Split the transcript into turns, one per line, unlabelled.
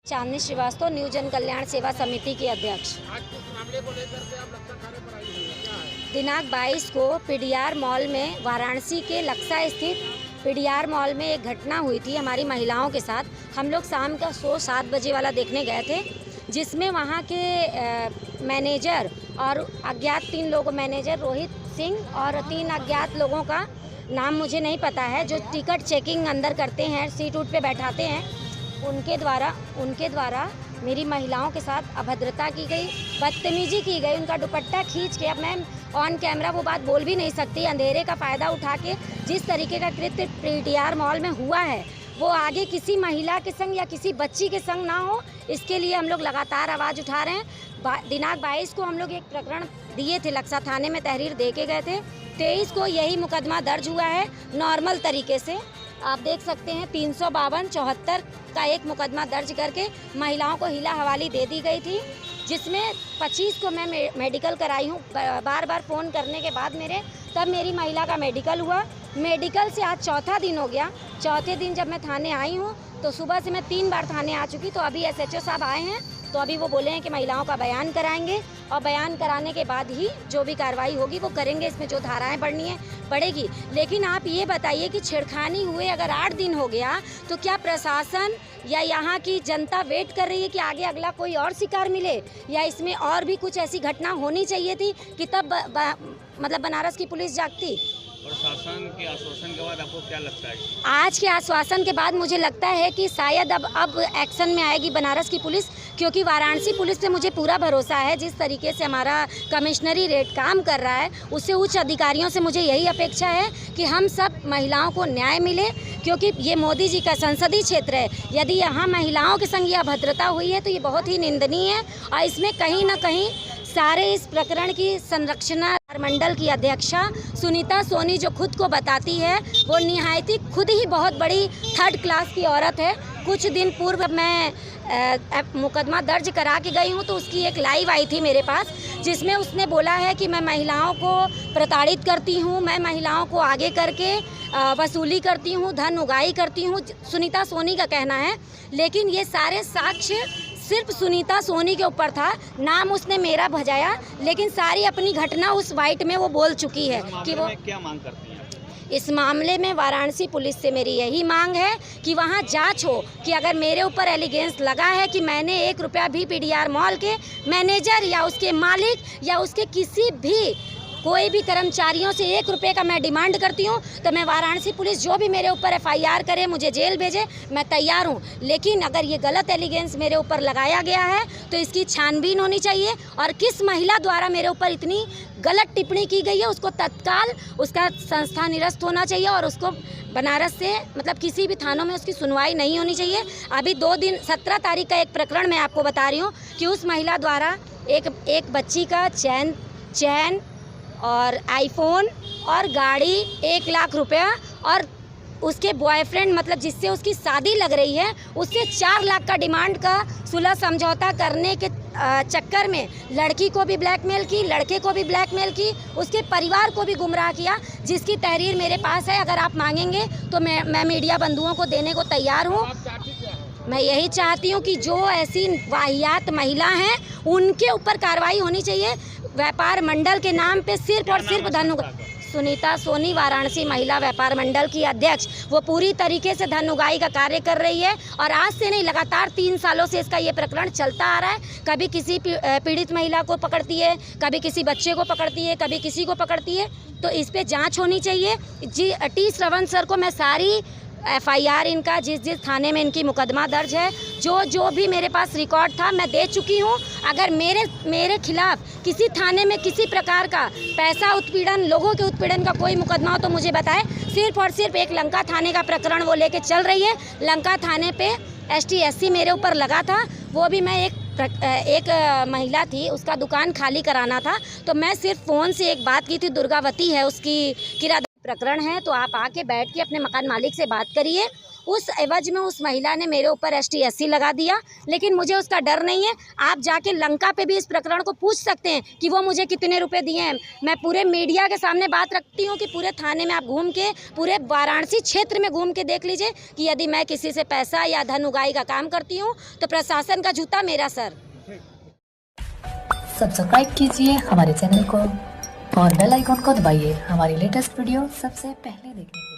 चांदनी Srivastava, new जन कल्याण सेवा समिति की अध्यक्ष।
आज किस मामले को लेकर के आप लक्सा थाने पर आई हुई हैं, क्या है?
दिनांक 22 को पीडीआर मॉल में, वाराणसी के लक्सा स्थित पीडीआर मॉल में एक घटना हुई थी हमारी महिलाओं के साथ। हम लोग शाम का शो 7 बजे वाला देखने गए थे, जिसमें वहाँ के मैनेजर और अज्ञात 3 लोग, मैनेजर रोहित सिंह और 3 अज्ञात लोगों का नाम मुझे नहीं पता है, जो टिकट चेकिंग अंदर करते हैं, सीट उट पे बैठाते हैं, उनके द्वारा मेरी महिलाओं के साथ अभद्रता की गई, बदतमीजी की गई। उनका दुपट्टा खींच के, अब मैं ऑन कैमरा वो बात बोल भी नहीं सकती, अंधेरे का फ़ायदा उठा के जिस तरीके का कृत्य पीडीआर मॉल में हुआ है, वो आगे किसी महिला के संग या किसी बच्ची के संग ना हो, इसके लिए हम लोग लगातार आवाज़ उठा रहे हैं। दिनांक 22 को हम लोग एक प्रकरण दिए थे, लक्सा थाने में तहरीर दे के गए थे। 23 को यही मुकदमा दर्ज हुआ है नॉर्मल तरीके से। आप देख सकते हैं 352-74 का एक मुकदमा दर्ज करके महिलाओं को हिला हवाली दे दी गई थी, जिसमें 25 को मैं मेडिकल कराई हूँ। बार बार फ़ोन करने के बाद तब मेरी महिला का मेडिकल हुआ। मेडिकल से आज चौथा दिन हो गया। चौथे दिन जब मैं थाने आई हूँ तो सुबह से मैं 3 बार थाने आ चुकी। तो अभी एसएचओ साहब आए हैं, तो अभी वो बोले हैं कि महिलाओं का बयान कराएंगे, और बयान कराने के बाद ही जो भी कार्रवाई होगी वो करेंगे। इसमें जो धाराएं बढ़ेगी। लेकिन आप ये बताइए कि छेड़खानी हुए अगर 8 दिन हो गया, तो क्या प्रशासन या यहाँ की जनता वेट कर रही है कि आगे अगला कोई और शिकार मिले, या इसमें और भी कुछ ऐसी घटना होनी चाहिए थी कि तब मतलब बनारस की पुलिस जागती?
प्रशासन के आश्वासन के बाद आपको क्या लगता है?
आज के आश्वासन के बाद मुझे लगता है कि शायद अब एक्शन में आएगी बनारस की पुलिस, क्योंकि वाराणसी पुलिस पे मुझे पूरा भरोसा है। जिस तरीके से हमारा कमिश्नरी रेट काम कर रहा है, उससे उच्च अधिकारियों से मुझे यही अपेक्षा है कि हम सब महिलाओं को न्याय मिले, क्योंकि ये मोदी जी का संसदीय क्षेत्र है। यदि यहाँ महिलाओं के संग यह अभद्रता हुई है तो ये बहुत ही निंदनीय है, और इसमें कहीं ना कहीं सारे इस प्रकरण की संरक्षणा मंडल की अध्यक्षा सुनीता सोनी, जो खुद को बताती है वो निहायती खुद ही बहुत बड़ी 3rd क्लास की औरत है। कुछ दिन पूर्व मैं मुकदमा दर्ज करा के गई हूँ, तो उसकी एक लाइव आई थी मेरे पास, जिसमें उसने बोला है कि मैं महिलाओं को प्रताड़ित करती हूँ, मैं महिलाओं को आगे करके वसूली करती हूँ, धन उगाही करती हूँ। सुनीता सोनी का कहना है, लेकिन ये सारे साक्ष्य सिर्फ सुनीता सोनी के ऊपर था। नाम उसने मेरा भजाया, लेकिन सारी अपनी घटना उस वाइट में वो बोल चुकी है कि वो
क्या मांग करती हैं?
इस मामले में वाराणसी पुलिस से मेरी यही मांग है कि वहाँ जांच हो कि अगर मेरे ऊपर एलिगेंस लगा है कि मैंने 1 रुपया भी पीडीआर मॉल के मैनेजर या उसके मालिक या उसके किसी भी कोई भी कर्मचारियों से 1 रुपये का मैं डिमांड करती हूँ, तो मैं वाराणसी पुलिस जो भी मेरे ऊपर FIR करे, मुझे जेल भेजे, मैं तैयार हूँ। लेकिन अगर ये गलत एलिगेंस मेरे ऊपर लगाया गया है तो इसकी छानबीन होनी चाहिए, और किस महिला द्वारा मेरे ऊपर इतनी गलत टिप्पणी की गई है उसको तत्काल उसका संस्था निरस्त होना चाहिए, और उसको बनारस से मतलब किसी भी थानों में उसकी सुनवाई नहीं होनी चाहिए। अभी 2 दिन 17 तारीख का एक प्रकरण मैं आपको बता रही हूँ कि उस महिला द्वारा एक बच्ची का चैन और आईफोन और गाड़ी 1 लाख रुपया, और उसके बॉयफ्रेंड मतलब जिससे उसकी शादी लग रही है, उससे 4 लाख का डिमांड का सुलह समझौता करने के चक्कर में लड़की को भी ब्लैकमेल की, लड़के को भी ब्लैकमेल की, उसके परिवार को भी गुमराह किया, जिसकी तहरीर मेरे पास है। अगर आप मांगेंगे तो मैं मीडिया बंधुओं को देने को तैयार हूँ। मैं यही चाहती हूँ कि जो ऐसी वाहियात महिला हैं उनके ऊपर कार्रवाई होनी चाहिए। व्यापार मंडल के नाम पे सिर्फ और सिर्फ सुनीता सोनी, वाराणसी महिला व्यापार मंडल की अध्यक्ष, वो पूरी तरीके से धन उगाही का कार्य कर रही है, और आज से नहीं, लगातार 3 सालों से इसका ये प्रकरण चलता आ रहा है। कभी किसी पीड़ित महिला को पकड़ती है, कभी किसी बच्चे को पकड़ती है, कभी किसी को पकड़ती है। तो इस पे जांच होनी चाहिए। टी श्रवण सर को मैं सारी FIR इनका जिस थाने में इनकी मुकदमा दर्ज है, जो भी मेरे पास रिकॉर्ड था मैं दे चुकी हूँ। अगर मेरे खिलाफ किसी थाने में किसी प्रकार का पैसा उत्पीड़न, लोगों के उत्पीड़न का कोई मुकदमा हो तो मुझे बताएं। सिर्फ और सिर्फ एक लंका थाने का प्रकरण वो लेके चल रही है। लंका थाने पे ST SC मेरे ऊपर लगा था, वो भी मैं एक महिला थी, उसका दुकान खाली कराना था, तो मैं सिर्फ फ़ोन से एक बात की थी, दुर्गावती है उसकी किराना प्रकरण है तो आप आके बैठ के अपने मकान मालिक से बात करिए। उस एवज में उस महिला ने मेरे ऊपर ST/SC लगा दिया, लेकिन मुझे उसका डर नहीं है। आप जाके लंका पे भी इस प्रकरण को पूछ सकते हैं कि वो मुझे कितने रुपए दिए हैं। मैं पूरे मीडिया के सामने बात रखती हूँ कि पूरे थाने में आप घूम के, पूरे वाराणसी क्षेत्र में घूम के देख लीजिए कि यदि मैं किसी से पैसा या धन उगाही का काम करती हूँ तो प्रशासन का जूता मेरा सर।
सब्सक्राइब कीजिए हमारे चैनल को और बेल आइकॉन को दबाइए हमारी लेटेस्ट वीडियो सबसे पहले देखने के लिए।